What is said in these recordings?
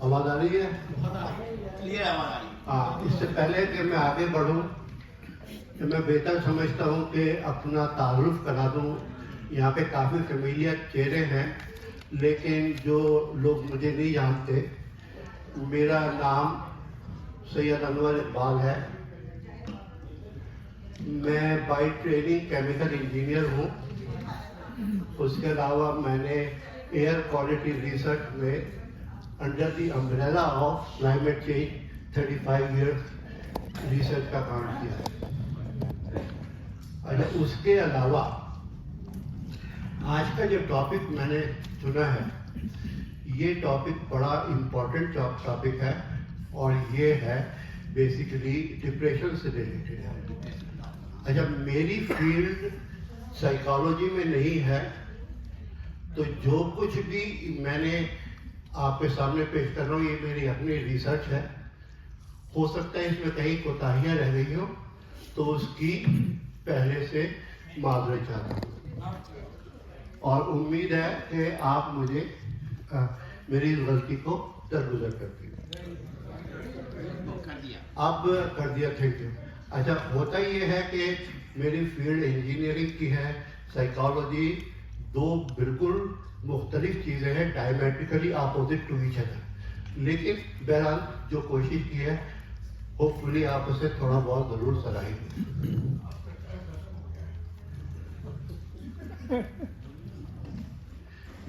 آواز آ رہی ہے؟ کلیئر آواز آ رہی ہے. ہاں، اس سے پہلے کہ میں آگے بڑھوں کہ میں بہتر سمجھتا ہوں کہ اپنا تعارف کرا دوں. یہاں پہ کافی فیملیئر چہرے ہیں، لیکن جو لوگ مجھے نہیں جانتے، میرا نام سید انور اقبال ہے. میں بائی ٹریننگ کیمیکل انجینئر ہوں. اس کے علاوہ میں نے ایئر کوالٹی ریسرچ میں under the umbrella of climate change 35 years research کا کام کیا ہے. اچھا، اس کے علاوہ آج کا جو ٹاپک میں نے چنا ہے، یہ ٹاپک بڑا امپورٹنٹ ٹاپک ہے، اور یہ ہے بیسیکلی ڈپریشن سے ریلیٹڈ ہے. اچھا، میری فیلڈ سائیکالوجی میں نہیں ہے، تو جو کچھ بھی میں نے آپ کے سامنے پیش کر رہا ہوں یہ میری اپنی ریسرچ ہے. ہو سکتا ہے اس میں کہیں کوتاہیاں رہ گئی ہوں، تو اس کی پہلے سے معذرت چاہتا ہوں، اور امید ہے کہ آپ مجھے میری غلطی کو درگزر کرتی ہیں. اب کر دیا، تھینک یو. اچھا، ہوتا یہ ہے کہ میری فیلڈ انجینئرنگ کی ہے. سائیکالوجی دو بالکل مختلف چیزیں ہیں، ڈائمیٹریکلی اپوزٹ ٹو ایچ ادر. لیکن بہرحال جو کوشش کی ہے، ہوپ فلی آپ اسے تھوڑا بہت ضرور سراہیں گے.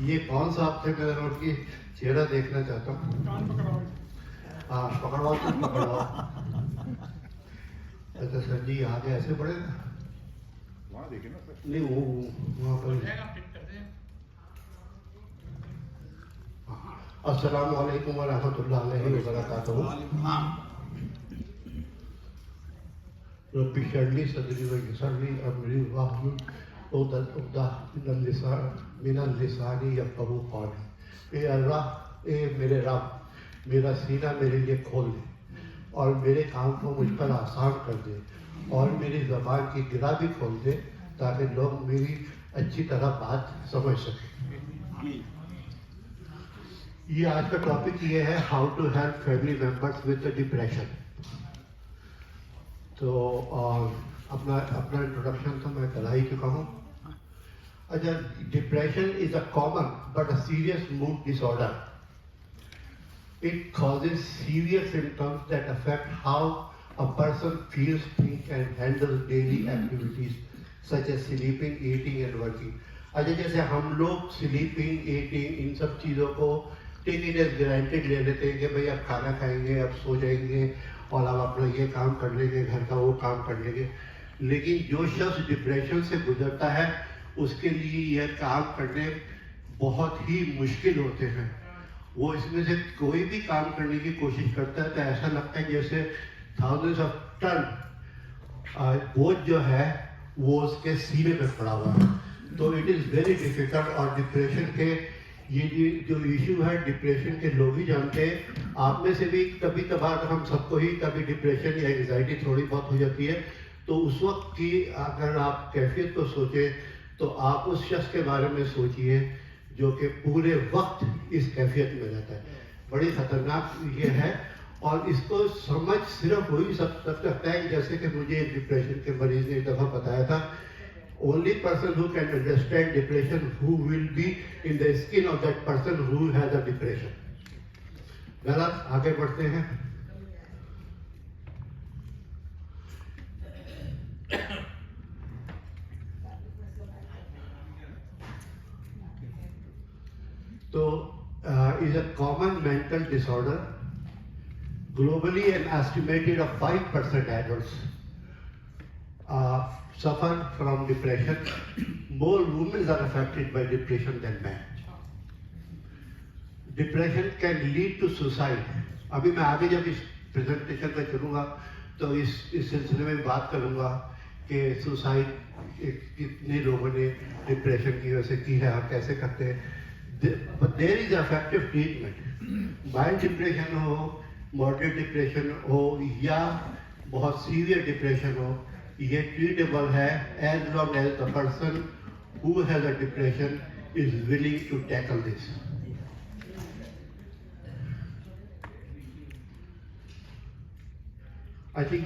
یہ کون سا آپ تھے؟ میں ان کی چہرہ دیکھنا چاہتا ہوں. ہاں، پکڑواؤ تو پکڑواؤ. اچھا سر جی، آگے ایسے پڑے گا؟ نہیں، وہ وہاں پر. السلام علیکم ورحمۃ اللہ علیہ وبرکاتہ. رب اشرح لي صدري ويسر لي امري واحلل عقدۃ من لسانی یفقہوا قولی. اے اللہ، اے میرے رب، میرا سینہ میرے لیے کھول دے، اور میرے کام کو مجھ پر آسان کر دے، اور میری زبان کی گرہ بھی کھول دے، تاکہ لوگ میری اچھی طرح بات سمجھ سکیں. یہ آج کا ٹاپک یہ ہے، how to help family members with depression. تو اپنا انٹروڈکشن تو میں کرا ہی چکا ہوں. اچھا، depression is a common but a serious mood ڈس آرڈر. It causes serious symptoms that affect how a person feels, thinks and handles daily activities such as sleeping, eating and working. اچھا، جیسے ہم لوگ سلیپنگ، ایٹنگ، ان سب چیزوں کو take it as granted لے لیتے ہیں کہ بھائی اب کھانا کھائیں گے، اب سو جائیں گے، اور اب اپنا یہ کام کر لیں گے، گھر کا وہ کام کر لیں گے. لیکن جو شخص ڈپریشن سے گزرتا ہے، اس کے لیے یہ کام کرنے بہت ہی مشکل ہوتے ہیں. وہ اس میں سے کوئی بھی کام کرنے کی کوشش کرتا ہے تو ایسا لگتا ہے جیسے تھاؤزنڈس آف ٹن بوجھ جو ہے وہ اس کے سینے پہ پڑا ہوا ہے. تو اٹ از ویری ڈیفیکلٹ. اور ڈپریشن کے یہ جو ایشو ہے، ڈپریشن کے لوگ ہی جانتے ہیں. آپ میں سے بھی کبھی کبھار ہم سب کو ہی کبھی ڈپریشن یا انگزائٹی تھوڑی بہت ہو جاتی ہے. تو اس وقت کی اگر آپ کیفیت کو سوچیں تو آپ اس شخص کے بارے میں سوچئے جو کہ پورے وقت اس کیفیت میں رہتا ہے. بڑی خطرناک یہ ہے، اور اس کو سمجھ صرف وہی سکتا ہے، جیسے کہ مجھے ڈپریشن کے مریض نے ایک دفعہ بتایا تھا، only person who can understand depression who will be in the skin of that person who has a depression. بہرحال آگے بڑھتے ہیں. تو is a common mental disorder. Globally, an estimated of 5% adults suffer from depression. More women are affected by depression than men. Depression can lead to suicide. ابھی میں آگے جب اس presentation میں چلوں گا تو اس سلسلے میں بات کروں گا کہ سوسائڈ کتنے لوگوں نے ڈپریشن کی وجہ سے کی ہے اور کیسے کرتے ہیں. But there is effective treatment. Mild depression who, moderate depression ہو یا بہت سیویئر ڈپریشن ہو، یہ ٹریٹیبل ہے as long as the person who has a depression is willing to tackle this. I think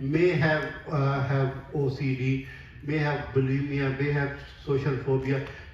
may have OCD, may have bulimia, may have social phobia.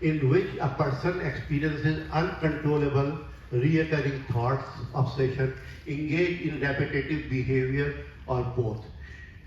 in which a person experiences uncontrollable reoccurring thoughts, obsession, engage in repetitive behavior or both.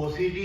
OCD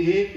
1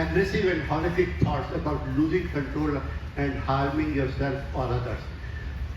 aggressive and horrific thoughts about losing control and harming yourself or others.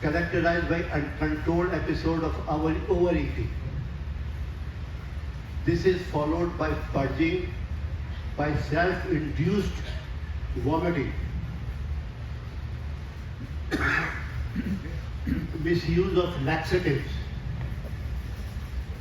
characterized by uncontrolled episode of overeating. This is followed by purging, by self-induced vomiting, misuse of laxatives.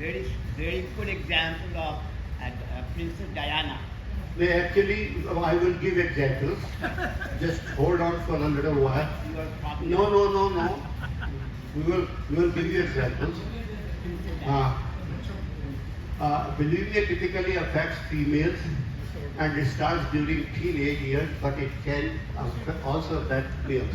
There is good example of Princess Diana. actually, I will give examples. Just hold on for a little while. You are talking No. We will give you examples. Bulimia typically affects females and it starts during teenage years, but it can also affect males.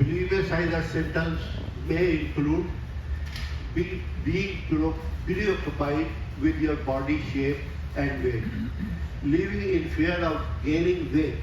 Bulimia signs or symptoms may include being preoccupied with your body shape and weight, living in fear of gaining weight.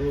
2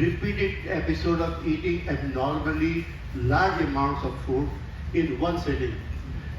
Repeated episode of eating abnormally large amounts of food in one sitting.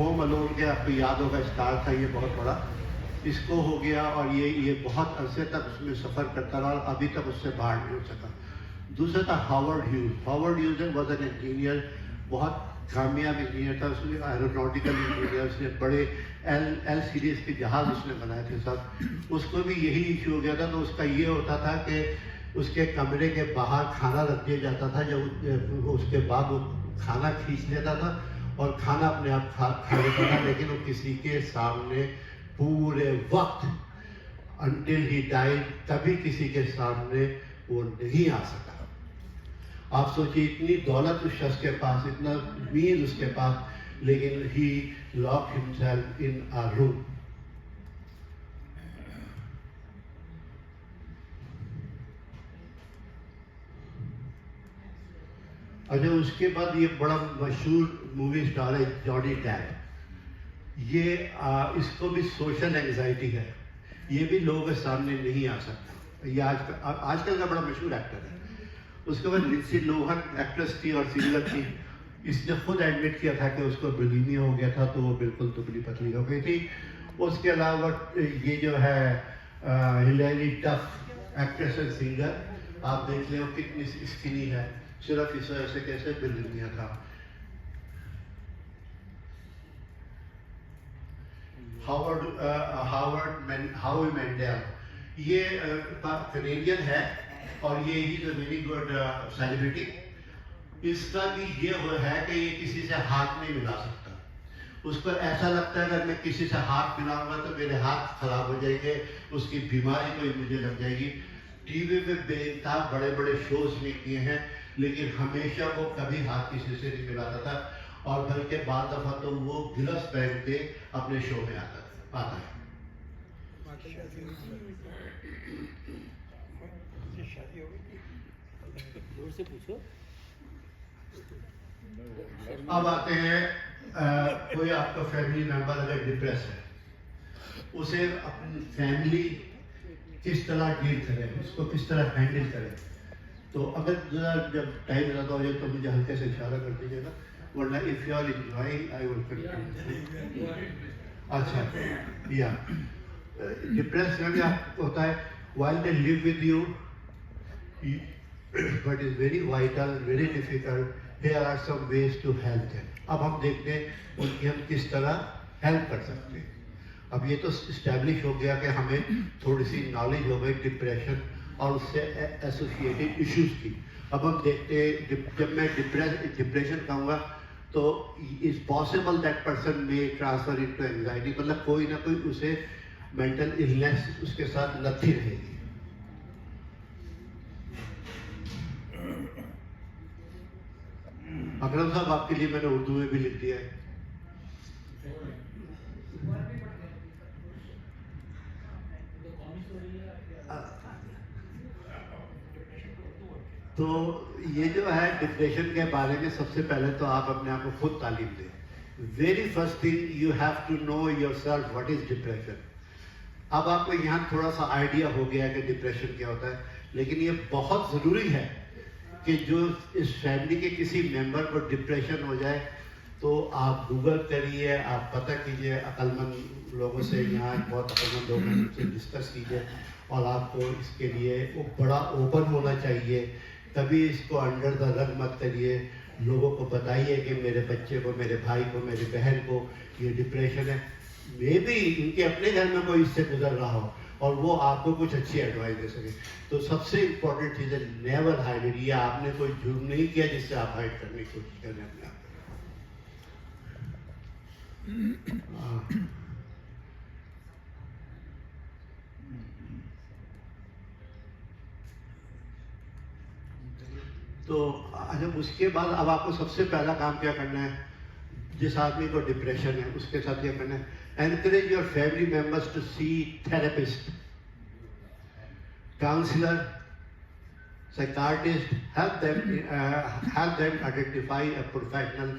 Home alone کے آپ کو یاد ہوگا star تھا یہ بہت بڑا, اس کو ہو گیا اور یہ بہت عرصے تک اس میں سفر کرتا رہا اور ابھی تک اس سے باہر نہیں ہو سکا. دوسرا تھا ہاورڈ ہیوز واز این انجینئر, بہت کامیاب انجینئر تھا. اس نے ایروناٹیکل انجینئر, اس نے بڑے ایل سیریز کے جہاز اس نے بنائے تھے سب. اس کو بھی یہی ایشو ہو گیا تھا. تو اس کا یہ ہوتا تھا کہ اس کے کمرے کے باہر کھانا رکھ دیا جاتا تھا, جب اس کے بعد وہ کھانا کھینچ لیتا تھا اور کھانا اپنے آپ کھا لیتا تھا, لیکن وہ کسی کے سامنے پورے وقت انٹل ہی ڈائیڈ کبھی کسی کے سامنے وہ نہیں آ سکا. آپ سوچیے اتنی دولت اس شخص کے پاس, اتنا میل اس کے پاس, لیکن ہی لاک ہمسیلف ان ا روم. اچھا, اس کے بعد یہ بڑا مشہور مووی اسٹار ہے جانی ڈیپ. یہ اس کو بھی سوشل اینگزائٹی ہے, یہ بھی لوگوں کے سامنے نہیں آ سکتا. یہ آج کل کا بڑا مشہور ایکٹر ہے. اس کے بعد لنسی لوہن ایکٹریس تھی اور سنگر تھی. اس نے خود ایڈمٹ کیا تھا کہ اس کو بلیمیا ہو گیا تھا, تو وہ بالکل دبلی پتلی ہو گئی تھی. اس کے علاوہ یہ جو ہے ہلیری ڈف ایکٹریس اینڈ سنگر, آپ دیکھ لیں وہ کتنی اسکنی ہے, صرف اس وجہ سے کیسے بلیمیا تھا. ہاوی مینڈل, یہ کینیڈین ہے اور یہ ہی از اے ویری گڈ سیلیبریٹی. اس کا بھی یہ ہے کہ یہ کسی سے ہاتھ نہیں ملا سکتا. اس کو ایسا لگتا ہے اگر میں کسی سے ہاتھ ملاؤں گا تو میرے ہاتھ خراب ہو جائیں گے, اس کی بیماری کوئی مجھے لگ جائے گی. ٹی وی پہ بے انتہا بڑے بڑے شوز بھی کیے ہیں, لیکن ہمیشہ وہ کبھی ہاتھ کسی سے نہیں ملاتا تھا, اور بلکہ بعض دفعہ تو وہ گلوز پہن کے اپنے شو میں آتا ہے. اب آتے ہیں کوئی آپ کا فیملی ممبر اگر ڈپریس ہے, اسے اپنی فیملی کس طرح ڈیل کرے, اس کو کس طرح ہینڈل کرے. تو اگر ذرا جب ٹائم زیادہ ہو جائے تو مجھے ہلکے سے اشارہ کر دیجیے گا, ورنہ if you are enjoying I will continue. اچھا, یا ڈپریس میں کیا ہوتا ہے, while they live with you, but is very vital, very difficult, here are some ways to help them. اب ہم دیکھتے ہیں ان کی ہم کس طرح ہیلپ کر سکتے ہیں. اب یہ تو اسٹیبلش ہو گیا کہ ہمیں تھوڑی سی نالج ہو گئی ڈپریشن اور اس سے ایسوسیٹیڈ ایشوز کی. اب ہم دیکھتے ہیں جب میں ڈپریشن کہوں گا تو اٹس پاسبل دیٹ پرسن میں ٹرانسفر انٹو اینگزائٹی, مطلب کوئی نہ کوئی اسے مینٹل النیس اس کے ساتھ لگتی رہے گی. اکرم صاحب آپ کے لیے میں نے اردو میں بھی لکھ دیا ہے. تو یہ جو ہے ڈپریشن کے بارے میں سب سے پہلے تو آپ اپنے آپ کو خود تعلیم دیں. Very first thing you have to know your self what is depression. اب آپ کو یہاں تھوڑا سا آئیڈیا ہو گیا کہ ڈپریشن کیا ہوتا ہے, لیکن یہ بہت ضروری ہے کہ جو اس فیملی کے کسی ممبر کو ڈپریشن ہو جائے تو آپ گوگل کریے, آپ پتہ کیجئے عقل مند لوگوں سے, یہاں بہت عقل مند لوگوں سے ڈسکس کیجئے, اور آپ کو اس کے لیے وہ بڑا اوپن ہونا چاہیے. کبھی اس کو انڈر دا رگ مت کریے. لوگوں کو بتائیے کہ میرے بچے کو, میرے بھائی کو, میرے بہن کو یہ ڈپریشن ہے. مے بی ان کے اپنے گھر میں کوئی اس سے گزر رہا ہو اور وہ آپ کو کچھ اچھی ایڈوائس دے سکے. تو سب سے امپورٹنٹ چیز ہے نیور ہائڈ اٹ. یہ آپ نے کوئی جرم نہیں کیا جس سے آپ ہائڈ کرنے کی کوشش کر رہے ہیں اپنے آپ کو. تو جب اس کے بعد اب آپ کو سب سے پہلا کام کیا کرنا ہے, جس آدمی کو ڈپریشن ہے اس کے ساتھ کیا کرنا ہے, encourage your family members to see therapist, counselor, psychiatrist. Help them identify a professional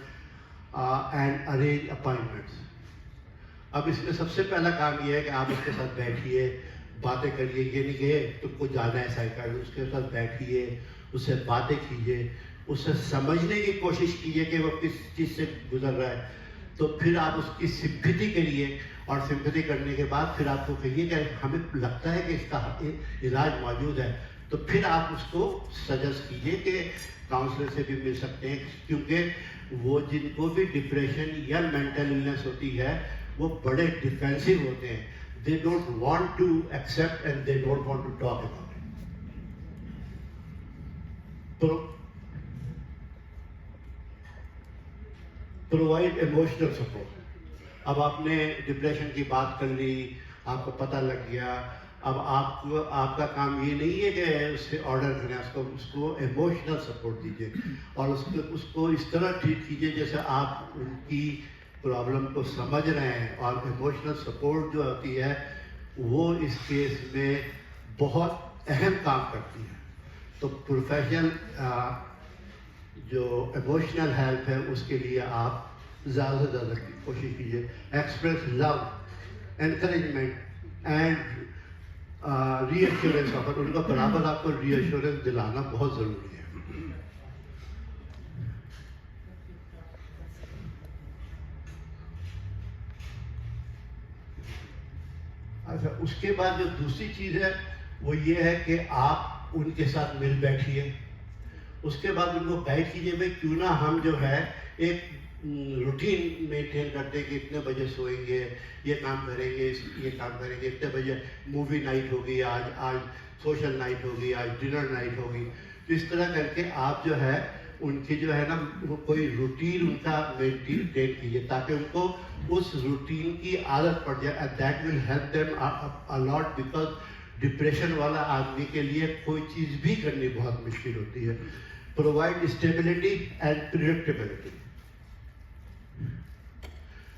and arrange appointments. اب اس میں سب سے پہلا کام یہ ہے کہ آپ اس کے ساتھ بیٹھیے, باتیں کریے. یہ نہیں کہ تم کو جانا ہے سائیکاٹرسٹ, اس کے ساتھ بیٹھیے, اس سے باتیں کیجیے, اس سے سمجھنے کی کوشش کیجیے کہ وہ کس چیز سے گزر رہا ہے. تو پھر آپ اس کی سمپتھی کریے، اور سمپتھی کرنے کے بعد پھر آپ کو کہیے کہ ہمیں لگتا ہے کہ اس کا علاج موجود ہے، تو پھر آپ اس کو سجیسٹ کیجیے کہ کاؤنسلر سے بھی مل سکتے ہیں، کیونکہ وہ جن کو بھی ڈپریشن یا مینٹل النس ہوتی ہے وہ بڑے ڈیفینسو ہوتے ہیں. They don't want to accept and they don't want to talk about it. Provide emotional support. اب آپ نے ڈپریشن کی بات کر لی، آپ کو پتہ لگ گیا، اب آپ کا کام یہ نہیں ہے کہ اس سے آرڈر کریں، اس کو ایموشنل سپورٹ دیجیے، اور اس کو اس طرح ٹریٹ کیجیے جیسے آپ ان کی پرابلم کو سمجھ رہے ہیں. اور ایموشنل سپورٹ جو ہوتی ہے وہ اس کیس میں بہت اہم کام کرتی ہے. تو پروفیشنل جو ایموشنل ہیلپ ہے اس کے لیے آپ زیادہ سے زیادہ کوشش کیجیے. Express love, encouragement and reassurance offer. ان کو برابر آپ کو ری ایشورنس دلانا بہت ضروری ہے. اچھا، اس کے بعد جو دوسری چیز ہے وہ یہ ہے کہ آپ ان کے ساتھ مل بیٹھیے. اس کے بعد ان کو گائیڈ کیجیے، بھائی کیوں نہ ہم جو ہے ایک روٹین مینٹین کرتے ہیں کہ اتنے بجے سوئیں گے، یہ کام کریں گے، یہ کام کریں گے، اتنے بجے مووی نائٹ ہوگی، آج سوشل نائٹ ہوگی، آج ڈنر نائٹ ہوگی. تو اس طرح کر کے آپ جو ہے ان کی جو ہے نا وہ کوئی روٹین ان کا مینٹین کیجیے تاکہ ان کو اس روٹین کی عادت پڑ جائے. That will help them allot, because depression والا آدمی کے لیے کوئی چیز بھی کرنی بہت مشکل ہوتی ہے. Provide stability and predictability.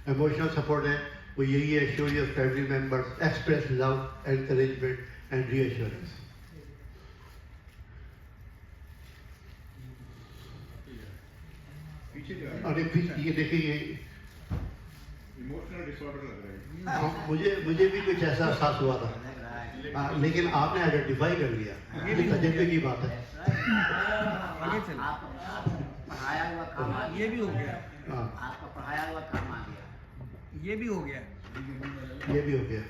Emotional support ہے وہ یہی ہے، show your family members, express love, encouragement and reassurance. اور یہ دیکھیے یہ ایموشنل ڈس آرڈر لگ رہا ہے. مجھے بھی کچھ ایسا احساس ہوا تھا، لیکن آپ نے آئیڈینٹیفائی کر لیا. یہ تجربے کی بات ہے. پڑھایا ہوا کام یہ بھی ہو گیا، آپ کا پڑھایا ہوا کام آ گیا. یہ بھی ہو گیا. یہ بھی ہو گیا.